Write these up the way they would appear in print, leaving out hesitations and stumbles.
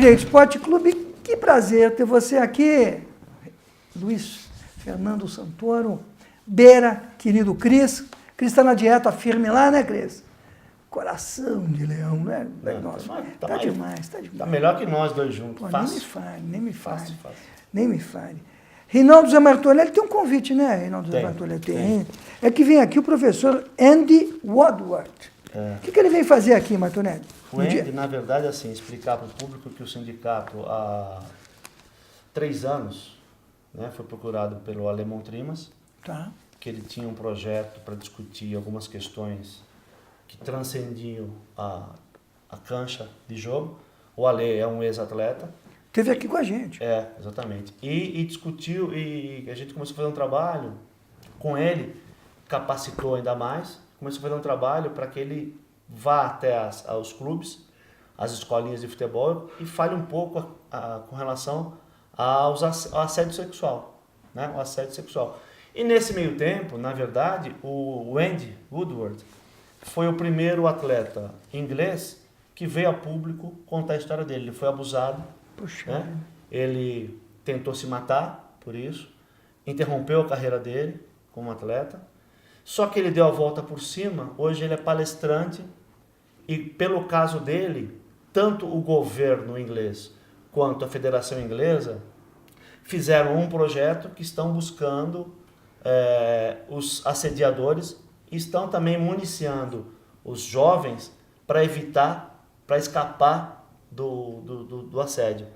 Direito Esporte Clube, que prazer ter você aqui, Luiz Fernando Santoro, Beira, querido Cris. Cris está na dieta firme lá, né, Cris? Coração de leão, né? Nossa, tá demais, tá demais. Tá melhor que nós dois juntos. Pô, Fácil. nem me fale. Fácil. Nem me fale. Reinaldo Zé Martorelli tem um convite, né, Reinaldo Zé Martorelli? Tem. É que vem aqui o professor Andy Woodward. O que ele vem fazer aqui, Martorelli? O Andy, na verdade, assim, explicar para o público que o sindicato, há 3 anos, né, foi procurado pelo Alemão Trimas, que ele tinha um projeto para discutir algumas questões que transcendiam a cancha de jogo. O Ale é um ex-atleta. Esteve aqui com a gente. Exatamente. E discutiu, e a gente começou a fazer um trabalho com ele, capacitou ainda mais, começou a fazer um trabalho para que ele vá até aos clubes, às escolinhas de futebol e fale um pouco com relação ao assédio sexual, né? O assédio sexual. E nesse meio tempo, na verdade, o Andy Woodward foi o primeiro atleta inglês que veio a público contar a história dele. Ele foi abusado, né? Ele tentou se matar por isso, interrompeu a carreira dele como atleta, só que ele deu a volta por cima. Hoje ele é palestrante e, pelo caso dele, tanto o governo inglês quanto a Federação Inglesa fizeram um projeto que estão buscando os assediadores e estão também municiando os jovens para evitar, para escapar do assédio.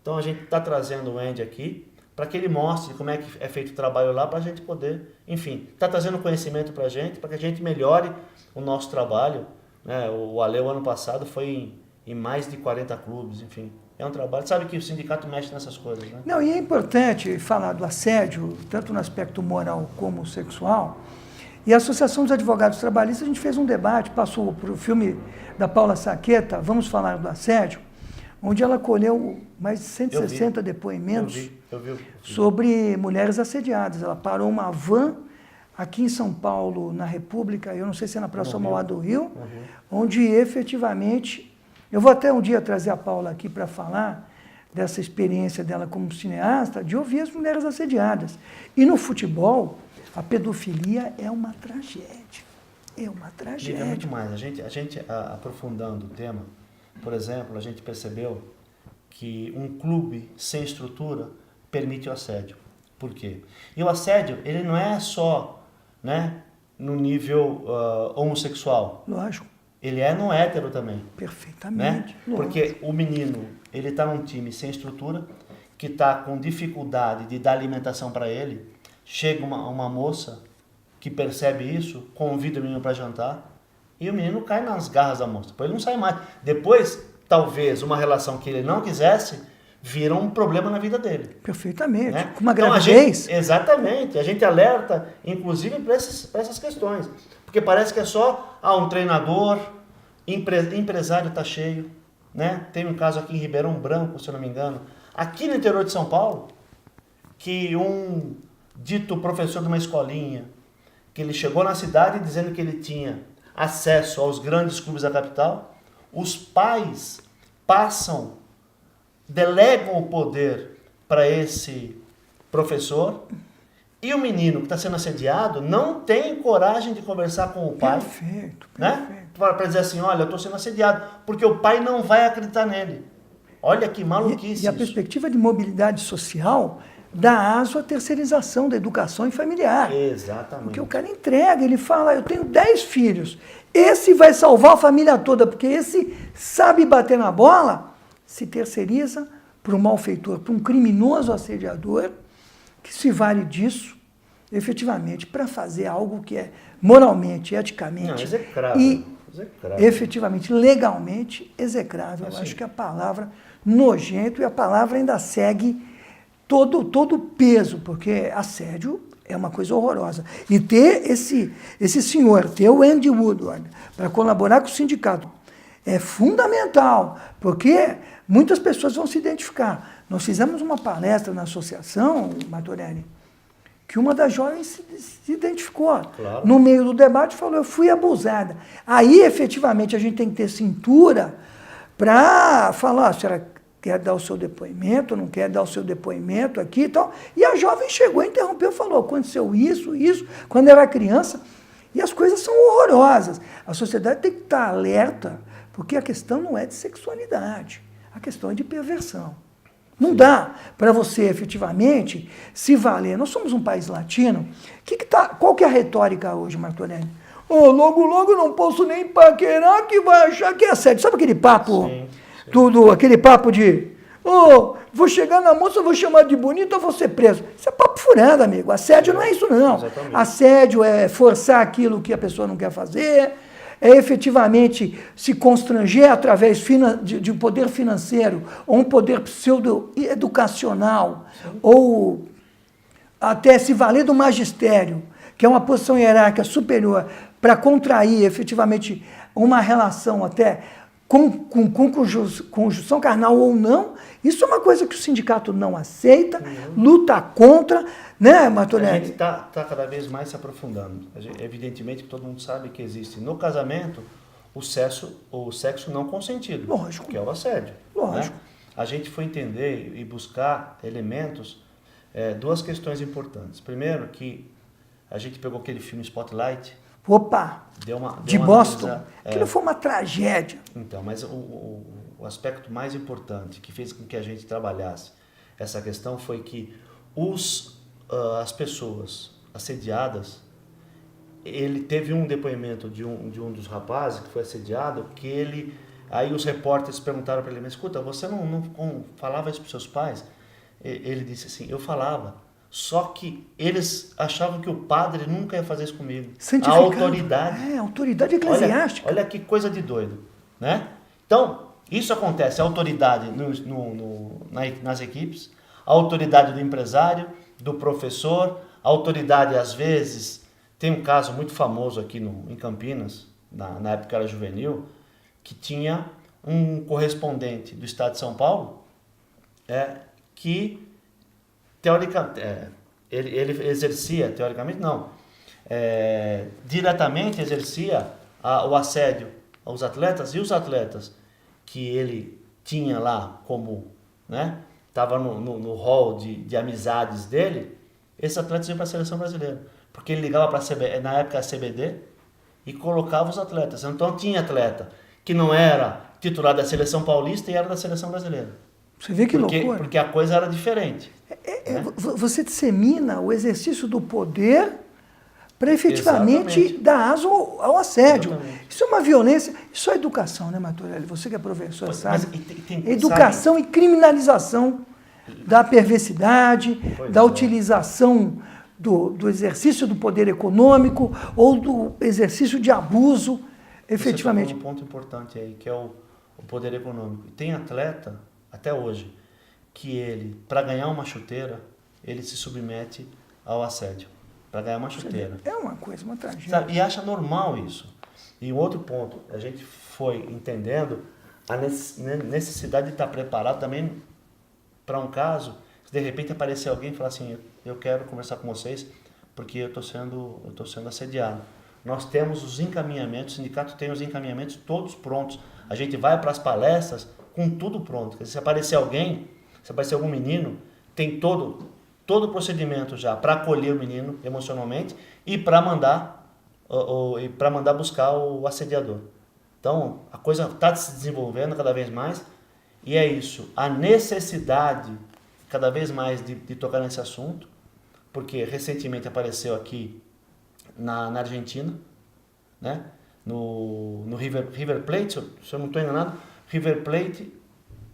Então a gente está trazendo o Andy aqui para que ele mostre como é que é feito o trabalho lá, para a gente poder, enfim, está trazendo conhecimento para a gente, para que a gente melhore o nosso trabalho, né? O Ale, o ano passado, foi em mais de 40 clubes, enfim. É um trabalho, sabe que o sindicato mexe nessas coisas, né? Não, e é importante falar do assédio, tanto no aspecto moral como sexual. E a Associação dos Advogados Trabalhistas, a gente fez um debate, passou para o filme da Paula Saqueta, Vamos Falar do Assédio, onde ela colheu mais de 160 depoimentos sobre mulheres assediadas. Ela parou uma van aqui em São Paulo, na República, eu não sei se é na Praça Mauá do Rio, onde efetivamente... Eu vou até um dia trazer a Paula aqui para falar dessa experiência dela como cineasta, de ouvir as mulheres assediadas. E no futebol, a pedofilia é uma tragédia. É uma tragédia. É muito mais. A gente aprofundando o tema, por exemplo, a gente percebeu que um clube sem estrutura permite o assédio. Por quê? E o assédio, ele não é só, né, no nível homossexual. Lógico. Ele é no hétero também. Perfeitamente. Né? Porque o menino, ele está num time sem estrutura, que está com dificuldade de dar alimentação para ele. Chega uma moça que percebe isso, convida o menino para jantar, e o menino cai nas garras da moça. Depois ele não sai mais. Depois, talvez, uma relação que ele não quisesse, vira um problema na vida dele. Perfeitamente. Né? Com uma gravidez. Exatamente. A gente alerta, inclusive, para essas questões. Porque parece que é só um treinador, empresário está cheio. Né? Tem um caso aqui em Ribeirão Branco, se eu não me engano, aqui no interior de São Paulo, que um dito professor de uma escolinha, que ele chegou na cidade dizendo que ele tinha acesso aos grandes clubes da capital, os pais delegam o poder para esse professor, e o menino que está sendo assediado não tem coragem de conversar com o pai. Perfeito. Né? Para dizer assim, olha, eu estou sendo assediado, porque o pai não vai acreditar nele. Olha que maluquice. E a perspectiva de mobilidade social dá aso à terceirização da educação familiar. Exatamente. Porque o cara entrega, ele fala, eu tenho 10 filhos, esse vai salvar a família toda, porque esse sabe bater na bola, se terceiriza para um malfeitor, para um criminoso assediador, que se vale disso, efetivamente, para fazer algo que é moralmente, eticamente e efetivamente, legalmente execrável. Eu acho que a palavra nojento, e a palavra ainda segue todo o peso, porque assédio é uma coisa horrorosa. E ter esse senhor, ter o Andy Woodward, para colaborar com o sindicato, é fundamental, porque muitas pessoas vão se identificar. Nós fizemos uma palestra na associação, Martorelli, que uma das jovens se identificou. Claro. No meio do debate falou, eu fui abusada. Aí, efetivamente, a gente tem que ter cintura para falar, senhora, quer dar o seu depoimento, não quer dar o seu depoimento aqui e tal. E a jovem chegou, interrompeu, falou, aconteceu isso, quando era criança. E as coisas são horrorosas. A sociedade tem que estar alerta, porque a questão não é de sexualidade, a questão é de perversão. Não dá para você, efetivamente, se valer. Nós somos um país latino. Qual que é a retórica hoje, Martorelli? Oh, logo, logo não posso nem paquerar que vai achar que é assédio. Sabe aquele papo? Sim. Aquele papo de, vou chegar na moça, vou chamar de bonita, vou ser preso. Isso é papo furado, amigo. Assédio não é isso, não. Exatamente. Assédio é forçar aquilo que a pessoa não quer fazer, é efetivamente se constranger através de um poder financeiro, ou um poder pseudo-educacional, ou até se valer do magistério, que é uma posição hierárquica superior, para contrair efetivamente uma relação até com conjunção carnal ou não. Isso é uma coisa que o sindicato não aceita, luta contra, né, Martorelli? A gente está cada vez mais se aprofundando. Evidentemente que todo mundo sabe que existe no casamento o sexo não consentido, lógico, que é o assédio. Lógico. Né? A gente foi entender e buscar elementos, duas questões importantes. Primeiro, que a gente pegou aquele filme Spotlight. Opa! De Boston. Aquilo foi uma tragédia. Então, mas o aspecto mais importante que fez com que a gente trabalhasse essa questão foi que as pessoas assediadas, ele teve um depoimento de um dos rapazes que foi assediado, que aí os repórteres perguntaram para ele, mas escuta, você não falava isso para os seus pais? Ele disse assim, eu falava. Só que eles achavam que o padre nunca ia fazer isso comigo. A autoridade. Autoridade eclesiástica. Olha que coisa de doido, né? Então, isso acontece, a autoridade nas equipes, a autoridade do empresário, do professor, a autoridade, às vezes, tem um caso muito famoso aqui em Campinas, na época que era juvenil, que tinha um correspondente do estado de São Paulo, que teoricamente, ele exercia, teoricamente não, diretamente exercia o assédio aos atletas, e os atletas que ele tinha lá como, né, estava no hall de amizades dele, esses atletas iam para a seleção brasileira, porque ele ligava para na época a CBD e colocava os atletas. Então tinha atleta que não era titular da seleção paulista e era da seleção brasileira. Você vê que loucura. Porque a coisa era diferente. Né? Você dissemina o exercício do poder para efetivamente dar aso ao assédio. Exatamente. Isso é uma violência, isso é educação, né, Martorelli? Você que é professor sabe. Tem educação e criminalização da perversidade, da utilização do exercício do poder econômico ou do exercício de abuso, efetivamente. Você tocou um ponto importante aí, que é o poder econômico. Tem atleta, até hoje, que ele, para ganhar uma chuteira, ele se submete ao assédio. Para ganhar uma chuteira. É uma coisa, uma tragédia. Sabe? E acha normal isso. E um outro ponto, a gente foi entendendo a necessidade de estar preparado também para um caso, se de repente aparecer alguém e falar assim, eu quero conversar com vocês porque eu estou sendo assediado. Nós temos os encaminhamentos, o sindicato tem os encaminhamentos todos prontos. A gente vai para as palestras com tudo pronto. Quer dizer, se aparecer alguém, se aparecer algum menino, tem todo o procedimento já para acolher o menino emocionalmente e para mandar buscar o assediador. Então, a coisa está se desenvolvendo cada vez mais e é isso. A necessidade cada vez mais de tocar nesse assunto, porque recentemente apareceu aqui na Argentina, né? no River Plate, se eu não estou enganado, River Plate,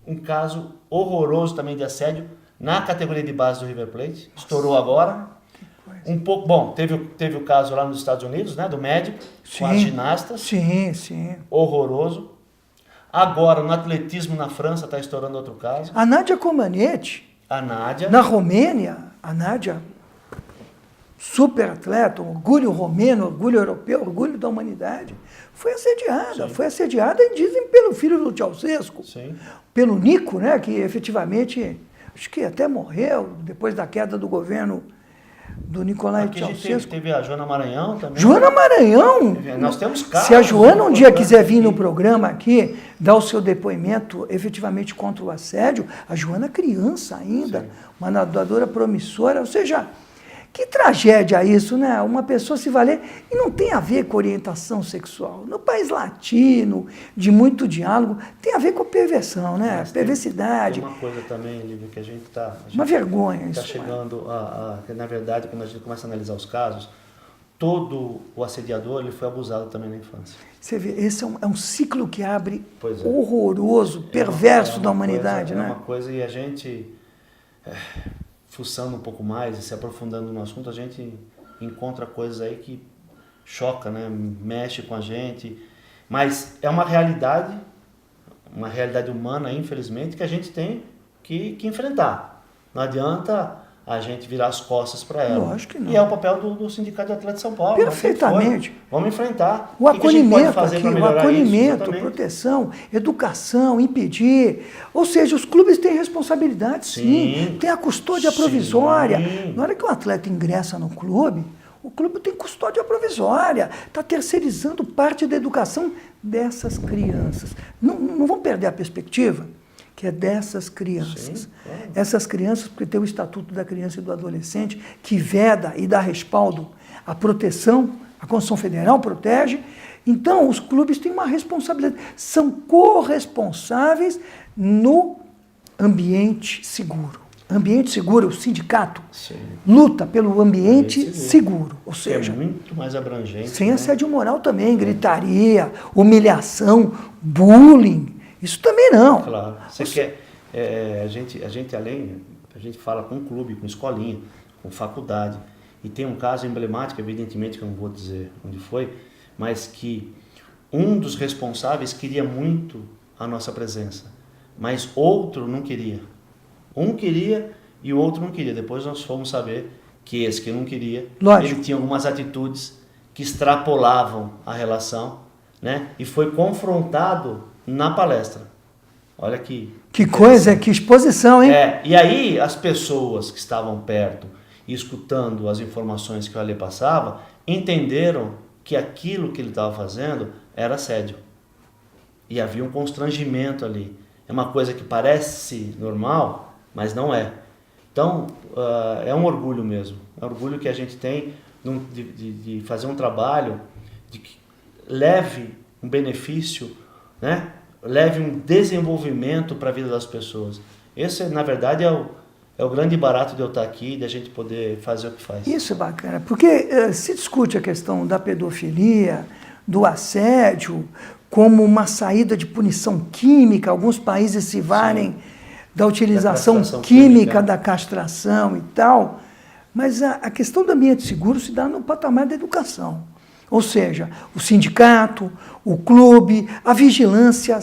um caso horroroso também de assédio na categoria de base do River Plate. Nossa, estourou agora. Um pouco, bom, teve o caso lá nos Estados Unidos, né, do médico, sim, com as ginastas. Sim, sim. Horroroso. Agora, no atletismo na França, está estourando outro caso. A Nádia Comaneci. A Nádia. Na Romênia, a Nádia, super atleta, orgulho romeno, orgulho europeu, orgulho da humanidade, foi assediada. Sim. Foi assediada, e dizem, pelo filho do Ceausescu. Sim. Pelo Nico, né, que efetivamente, acho que até morreu depois da queda do governo do Nicolai Aqui a gente Ceausescu. teve a Joana Maranhão também. Joana Maranhão? Nós temos casos. Se a Joana um dia quiser vir no programa aqui, dar o seu depoimento efetivamente contra o assédio, a Joana é criança ainda, uma nadadora promissora, ou seja, que tragédia isso, né? Uma pessoa se valer, e não tem a ver com orientação sexual. No país latino, de muito diálogo, tem a ver com a perversão, né? Mas perversidade. Tem uma coisa também, Lívia, que a gente está... Uma vergonha Está isso. chegando na verdade, quando a gente começa a analisar os casos, todo o assediador ele foi abusado também na infância. Você vê, esse é um ciclo que abre Pois é. horroroso, perverso da humanidade, coisa, né? É uma coisa, e a gente, fuçando um pouco mais e se aprofundando no assunto, a gente encontra coisas aí que choca, né? Mexe com a gente, mas é uma realidade humana, infelizmente, que a gente tem que enfrentar. Não adianta a gente virar as costas para ela. Lógico que não. E é o papel do Sindicato de Atletas de São Paulo. Perfeitamente. Vamos enfrentar. O acolhimento aqui, o acolhimento, proteção, educação, impedir. Ou seja, os clubes têm responsabilidade, sim. Tem a custódia provisória. Na hora que um atleta ingressa no clube, o clube tem custódia provisória. Está terceirizando parte da educação dessas crianças. Não vão perder a perspectiva que é dessas crianças. Sim, claro. Essas crianças, porque tem o Estatuto da Criança e do Adolescente, que veda e dá respaldo à proteção, a Constituição Federal protege. Então, os clubes têm uma responsabilidade, são corresponsáveis no ambiente seguro. Ambiente seguro, o sindicato luta pelo ambiente seguro, ou seja, é muito mais abrangente. Sem assédio moral também, gritaria, humilhação, bullying. Isso também não. Claro. Você quer, a gente fala com clube, com escolinha, com faculdade. E tem um caso emblemático, evidentemente que eu não vou dizer onde foi, mas que um dos responsáveis queria muito a nossa presença, mas outro não queria. Um queria e o outro não queria. Depois nós fomos saber que esse que não queria, ele tinha algumas atitudes que extrapolavam a relação, né? E foi confrontado na palestra. Olha que coisa, que exposição, hein? E aí as pessoas que estavam perto e escutando as informações que o Ale passava, entenderam que aquilo que ele estava fazendo era assédio. E havia um constrangimento ali. É uma coisa que parece normal, mas não é. Então, é um orgulho mesmo. É um orgulho que a gente tem de fazer um trabalho de que leve um benefício, né? Leve um desenvolvimento para a vida das pessoas. Esse, na verdade, é o grande barato de eu estar aqui, de a gente poder fazer o que faz. Isso é bacana, porque se discute a questão da pedofilia, do assédio, como uma saída de punição química. Alguns países se valem da utilização química, da castração e tal. Mas a questão do ambiente seguro se dá no patamar da educação. Ou seja, o sindicato, o clube, a vigilância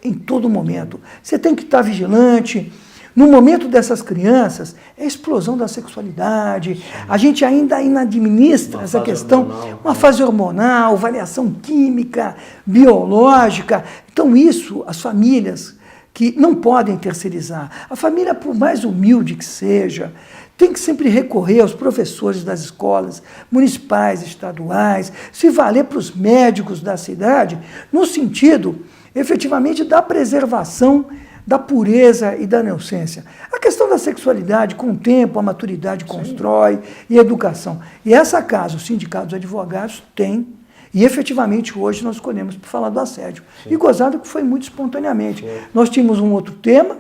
em todo momento. Você tem que estar vigilante. No momento dessas crianças, é a explosão da sexualidade. A gente ainda inadministra essa questão. Uma fase hormonal, variação química, biológica. Então isso, as famílias que não podem terceirizar. A família, por mais humilde que seja, tem que sempre recorrer aos professores das escolas municipais, estaduais, se valer para os médicos da cidade, no sentido, efetivamente, da preservação da pureza e da inocência. A questão da sexualidade, com o tempo, a maturidade constrói, e a educação. E essa casa, o Sindicato dos Advogados tem, e efetivamente hoje nós escolhemos para falar do assédio. E gozado que foi muito espontaneamente. Nós tínhamos um outro tema,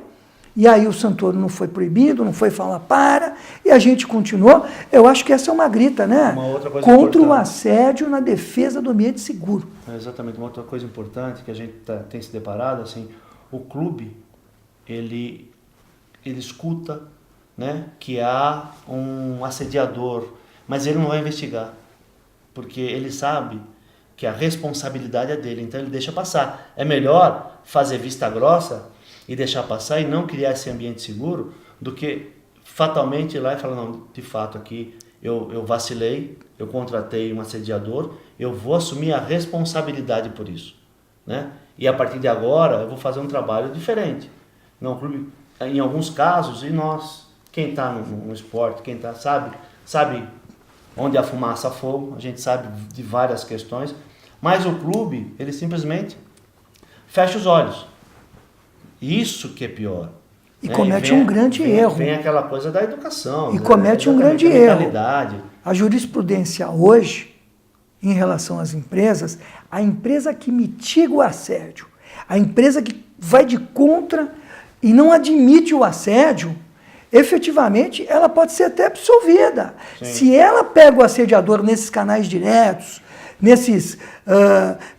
e aí o Santoro não foi proibido, não foi falar para, e a gente continuou. Eu acho que essa é uma grita, né? Uma outra coisa contra importante. O assédio na defesa do ambiente seguro. Exatamente, uma outra coisa importante que a gente tem se deparado, assim, o clube, ele escuta, né, que há um assediador, mas ele não vai investigar, porque ele sabe que a responsabilidade é dele, então ele deixa passar. É melhor fazer vista grossa e deixar passar e não criar esse ambiente seguro do que fatalmente ir lá e falar, não, de fato aqui eu vacilei, eu contratei um assediador, eu vou assumir a responsabilidade por isso, né? E a partir de agora eu vou fazer um trabalho diferente. Não, o clube, em alguns casos, e nós, quem está no esporte, quem sabe sabe onde a fumaça fogo, a gente sabe de várias questões, mas o clube, ele simplesmente fecha os olhos. Isso que é pior. E comete um grande erro. Vem aquela coisa da educação. E comete um grande erro. Mentalidade. A jurisprudência hoje, em relação às empresas, a empresa que mitiga o assédio, a empresa que vai de contra e não admite o assédio, efetivamente, ela pode ser até absolvida. Sim. Se ela pega o assediador nesses canais diretos,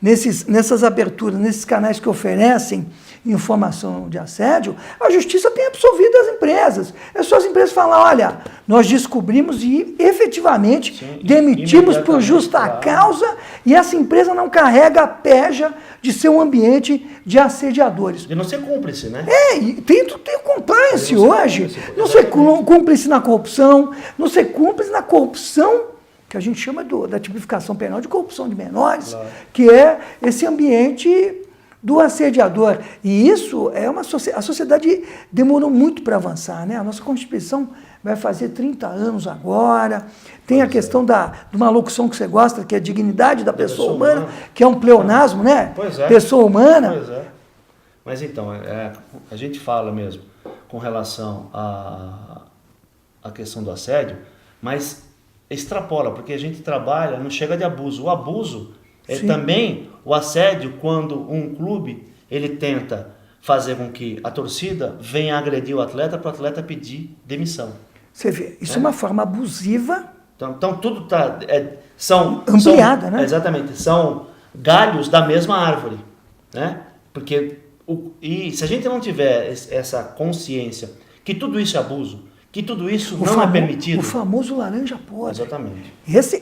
nessas aberturas, nesses canais que oferecem informação de assédio, a justiça tem absolvido as empresas. É só as empresas falar, olha, nós descobrimos e efetivamente sim, demitimos por justa causa e essa empresa não carrega a peja de ser um ambiente de assediadores. De não ser cúmplice, né? E tem o compliance hoje. Não ser cúmplice na corrupção, não ser cúmplice na corrupção, que a gente chama da tipificação penal de corrupção de menores, claro, que é esse ambiente do assediador. E isso é a sociedade demorou muito para avançar, né? A nossa Constituição vai fazer 30 anos agora. Tem a questão de uma locução que você gosta, que é a dignidade da pessoa humana, que é um pleonasmo, né? Pois é. Pessoa humana. Pois é. Mas então, a gente fala mesmo com relação à questão do assédio, mas extrapola, porque a gente trabalha, não chega de abuso. O abuso é também o assédio quando um clube ele tenta fazer com que a torcida venha agredir o atleta para o atleta pedir demissão. Você vê, isso é uma forma abusiva. Então tudo está... ampliada, né? Exatamente, são galhos da mesma árvore, né? Porque e se a gente não tiver essa consciência que tudo isso é abuso, que tudo isso não é permitido... O famoso laranja podre. Exatamente.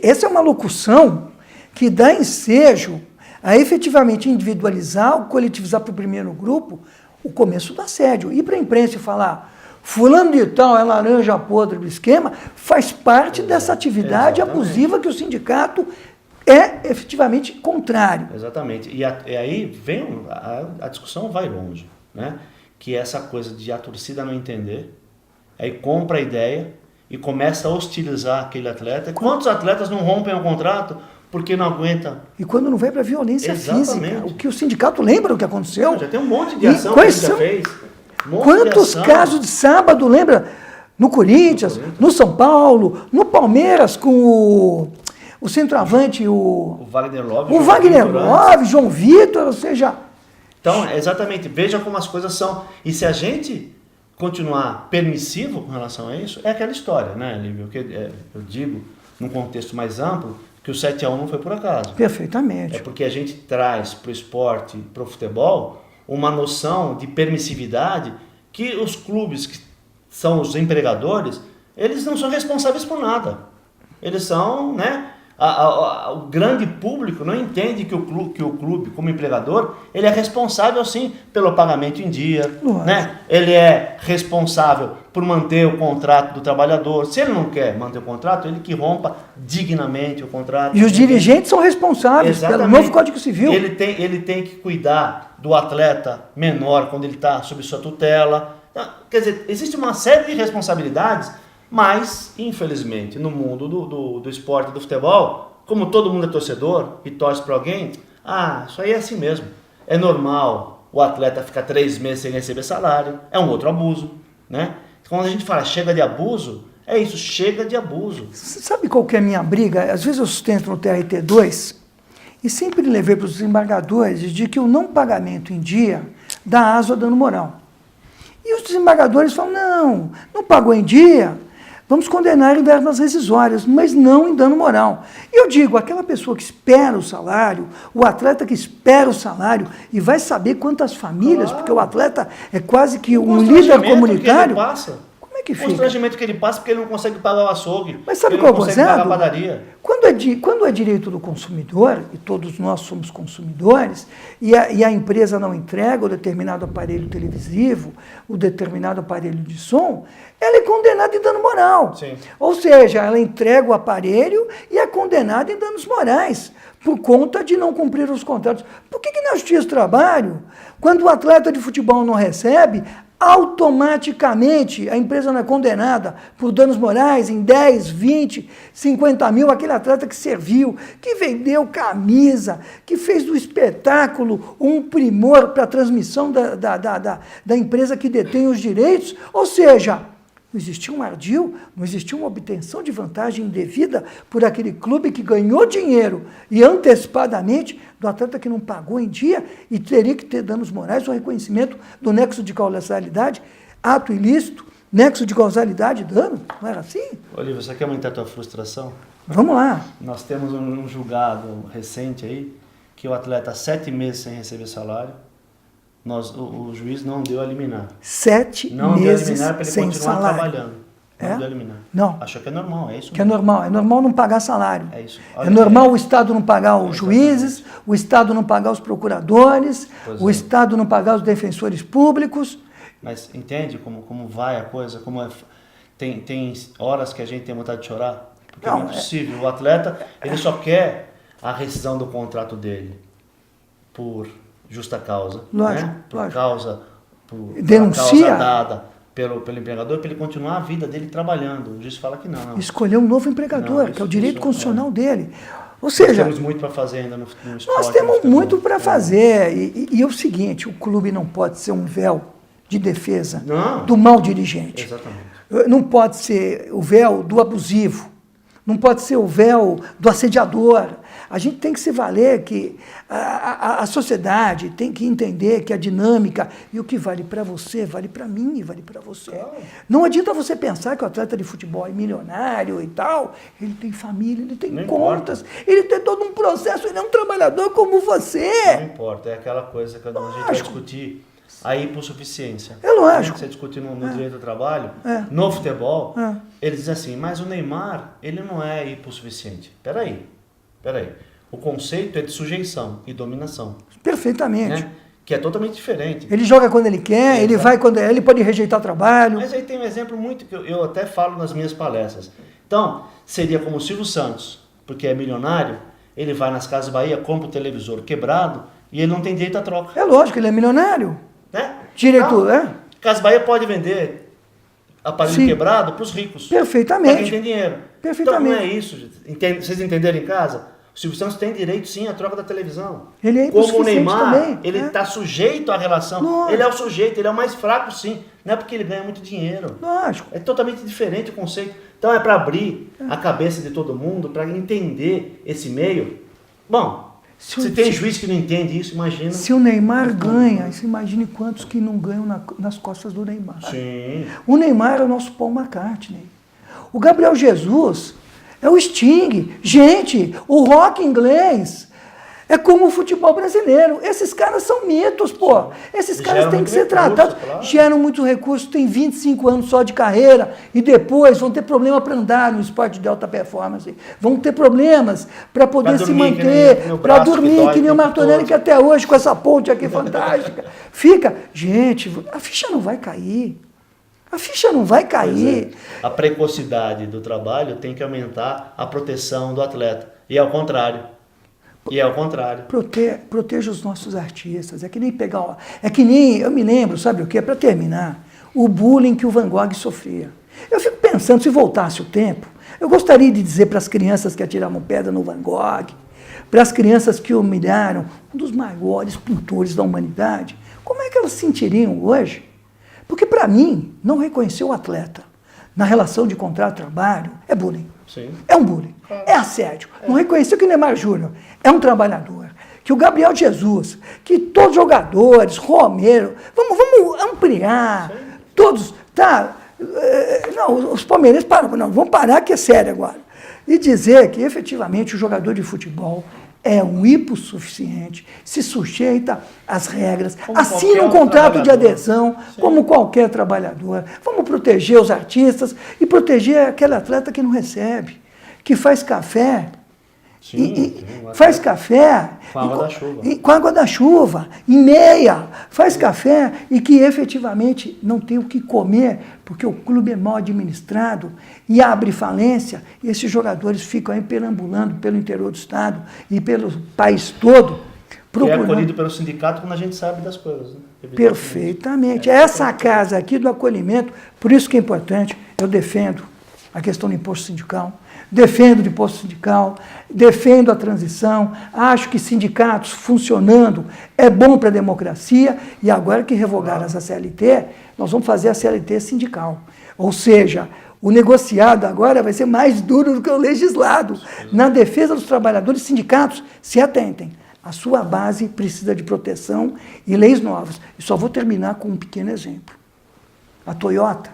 Essa é uma locução que dá ensejo a efetivamente individualizar ou coletivizar para o primeiro grupo o começo do assédio. Ir para a imprensa e falar fulano de tal é laranja podre do esquema, faz parte dessa atividade abusiva que o sindicato é efetivamente contrário. Exatamente. E aí vem a discussão vai longe, né? Que é essa coisa de a torcida não entender, aí compra a ideia e começa a hostilizar aquele atleta. Quantos atletas não rompem o contrato porque não aguenta? E quando não vai para a violência física, o que o sindicato lembra o que aconteceu? Não, já tem um monte de ação que a gente já fez. Quantos casos de sábado, lembra? No Corinthians, no São Paulo, no Palmeiras com o centroavante, o Wagner Love. O Wagner Love, João Vitor, ou seja... Então, exatamente, veja como as coisas são. E se a gente continuar permissivo com relação a isso, é aquela história, né, Lívio? Eu digo, num contexto mais amplo, que o 7-1 não foi por acaso. Perfeitamente. É porque a gente traz para o esporte, para o futebol, uma noção de permissividade que os clubes, que são os empregadores, eles não são responsáveis por nada. Eles são, né... O grande público não entende que o clube, como empregador, ele é responsável, sim, pelo pagamento em dia, né? Ele é responsável por manter o contrato do trabalhador. Se ele não quer manter o contrato, ele que rompa dignamente o contrato. E os dirigentes são responsáveis pelo novo Código Civil. Ele tem que cuidar do atleta menor quando ele está sob sua tutela. Quer dizer, existe uma série de responsabilidades. Mas, infelizmente, no mundo do esporte, do futebol, como todo mundo é torcedor e torce para alguém, isso aí é assim mesmo. É normal o atleta ficar 3 meses sem receber salário, é um outro abuso, né? Quando a gente fala chega de abuso, é isso, chega de abuso. Sabe qual que é a minha briga? Às vezes eu sustento no TRT2 e sempre levei para os desembargadores de que o não pagamento em dia dá aso a dano moral. E os desembargadores falam, não pagou em dia... Vamos condenar em verbas rescisórias, mas não em dano moral. E eu digo, aquela pessoa que espera o salário, o atleta que espera o salário e vai saber quantas famílias, porque o atleta é quase que um líder comunitário. Que ele passa. Como é que fica? O constrangimento que ele passa porque ele não consegue pagar o açougue. Mas sabe qual é o pagar a padaria. Quando é direito do consumidor, e todos nós somos consumidores, e a empresa não entrega o determinado aparelho televisivo, o determinado aparelho de som, ela é condenada em dano moral. Sim. Ou seja, ela entrega o aparelho e é condenada em danos morais, por conta de não cumprir os contratos. Por que na Justiça do Trabalho, quando o atleta de futebol não recebe, automaticamente a empresa não é condenada por danos morais em 10, 20, 50 mil, aquele atleta que serviu, que vendeu camisa, que fez do espetáculo um primor para a transmissão da empresa que detém os direitos, ou seja, não existia um ardil, não existia uma obtenção de vantagem indevida por aquele clube que ganhou dinheiro e antecipadamente do atleta que não pagou em dia e teria que ter danos morais ou reconhecimento do nexo de causalidade, ato ilícito, nexo de causalidade, dano. Não era assim? Olívio, você quer aumentar a tua frustração? Vamos lá. Nós temos um julgado recente aí que o atleta 7 meses sem receber salário, o juiz não deu a liminar. 7 não meses deu a liminar para ele sem continuar salário. trabalhando. Não É? deu a liminar. Não. Achou que é normal, é isso Que é mesmo. normal. É normal não pagar salário. É isso. É normal o Estado não pagar os juízes, o Estado não pagar os procuradores, Pois o é. Estado não pagar os defensores públicos. Mas entende como vai a coisa? Como é, tem horas que a gente tem vontade de chorar? Porque Não, não é possível. O atleta, ele só quer a rescisão do contrato dele por justa causa. Lógico, né? Por lógico. causa, pela Denuncia. causa dada pelo empregador, para ele continuar a vida dele trabalhando. O juiz fala que não. Escolher um novo empregador, Não, que é o direito isso constitucional dele. Ou Nós seja, temos muito para fazer ainda no esporte. nós temos muito para fazer. E é o seguinte, o clube não pode ser um véu de defesa Não. do mau dirigente. Exatamente. Não pode ser o véu do abusivo. Não pode ser o véu do assediador. A gente tem que se valer que a sociedade tem que entender que a dinâmica e o que vale para você, vale para mim e vale para você. Claro. Não adianta você pensar que o atleta de futebol é milionário e tal, ele tem família, ele tem Não contas, ele tem todo um processo, ele é um trabalhador como você. Não importa, é aquela coisa que a gente vai discutir, a hipossuficiência. É lógico. Você discutir no direito do trabalho, É. no futebol, É. eles dizem assim, mas o Neymar, ele não é hipossuficiente. Peraí. O conceito é de sujeição e dominação, Perfeitamente. né? Que é totalmente diferente. Ele joga quando ele quer, ele vai quando ele pode rejeitar trabalho. Mas aí tem um exemplo muito que eu até falo nas minhas palestras. Então, seria como o Silvio Santos, porque é milionário, ele vai nas Casas Bahia, compra o televisor quebrado e ele não tem direito à troca. É lógico, ele é milionário. Né? Direito, Então, é? Casas Bahia pode vender aparelho Sim. quebrado para os ricos. Perfeitamente. Para quem tem dinheiro. Perfeitamente. Então não é isso. Vocês entenderam em casa? O Silvio Santos tem direito sim à troca da televisão. Ele é Como o hipossuficiente Neymar, também, ele é. está sujeito à relação. Lógico. Ele é o sujeito, ele é o mais fraco sim. Não é porque ele ganha muito dinheiro. Lógico. É totalmente diferente o conceito. Então é para abrir a cabeça de todo mundo, para entender esse meio. Bom, se tem juiz que não entende isso, imagina. Se o Neymar ganha, você imagine quantos que não ganham nas costas do Neymar. Sim. O Neymar é o nosso Paul McCartney. O Gabriel Jesus é o Sting. Gente, o rock inglês é como o futebol brasileiro. Esses caras são mitos, pô. Esses caras Geram têm muito que ser recurso, tratados. claro. Geram muito recurso, tem 25 anos só de carreira e depois vão ter problema para andar no esporte de alta performance. Vão ter problemas para poder Pra se dormir, que manter, nem o para braço que dormir, dói que nem o o tempo Martorelli, todo. que até hoje, com essa ponte aqui fantástica, fica. Gente, a ficha não vai cair. A ficha não vai Pois cair. é. A precocidade do trabalho tem que aumentar a proteção do atleta. E ao contrário. Proteja os nossos artistas. É que nem pegar. É que nem. Eu me lembro, sabe o que? Para terminar, o bullying que o Van Gogh sofria. Eu fico pensando, se voltasse o tempo, eu gostaria de dizer para as crianças que atiravam pedra no Van Gogh, para as crianças que humilharam um dos maiores pintores da humanidade, como é que elas se sentiriam hoje? Porque, para mim, não reconhecer o atleta na relação de contrato-trabalho é bullying. Sim. É um bullying, é assédio. Não reconhecer que o Neymar Júnior é um trabalhador, que o Gabriel Jesus, que todos os jogadores, Romero, vamos ampliar, todos, tá? Não, os palmeirenses param, não, vamos parar que é sério agora. E dizer que efetivamente o jogador de futebol é um hipossuficiente, se sujeita às regras, Como assina um qualquer contrato de trabalhador. adesão, Sim. como qualquer trabalhador. Vamos proteger os artistas e proteger aquele atleta que não recebe, que faz café. Sim, Faz café Com a água da chuva. com a água da chuva, em meia, faz café e que efetivamente não tem o que comer, porque o clube é mal administrado e abre falência, e esses jogadores ficam aí perambulando pelo interior do estado e pelo país todo, Que é acolhido pelo sindicato quando a gente sabe das coisas. Né? Perfeitamente. Essa casa aqui do acolhimento, por isso que é importante, eu defendo a questão do imposto sindical, defendo o imposto sindical, defendo a transição, acho que sindicatos funcionando é bom para a democracia, e agora que revogaram essa CLT, nós vamos fazer a CLT sindical. Ou seja, o negociado agora vai ser mais duro do que o legislado. Na defesa dos trabalhadores, sindicatos, se atentem. A sua base precisa de proteção e leis novas. E só vou terminar com um pequeno exemplo. A Toyota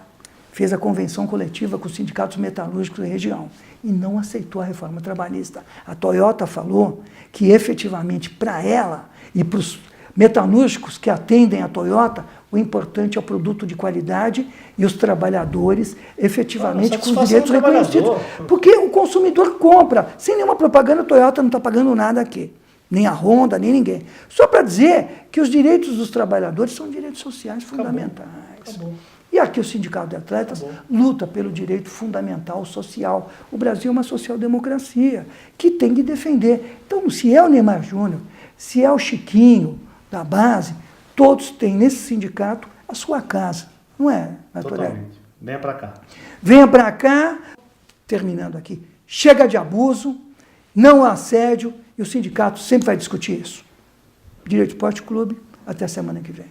fez a convenção coletiva com os sindicatos metalúrgicos da região e não aceitou a reforma trabalhista. A Toyota falou que, efetivamente, para ela e para os metalúrgicos que atendem a Toyota, o importante é o produto de qualidade e os trabalhadores, efetivamente, com os direitos reconhecidos. Porque o consumidor compra. Sem nenhuma propaganda, a Toyota não está pagando nada aqui. Nem a Honda, nem ninguém. Só para dizer que os direitos dos trabalhadores são direitos sociais fundamentais. Acabou. E aqui o Sindicato de Atletas luta pelo direito fundamental social. O Brasil é uma social-democracia que tem que defender. Então, se é o Neymar Júnior, se é o Chiquinho da base, todos têm nesse sindicato a sua casa. Não é, Natorelli? Totalmente. Venha para cá. Venha para cá, terminando aqui. Chega de abuso, não há assédio, e o sindicato sempre vai discutir isso. Direito Esporte Clube, até a semana que vem.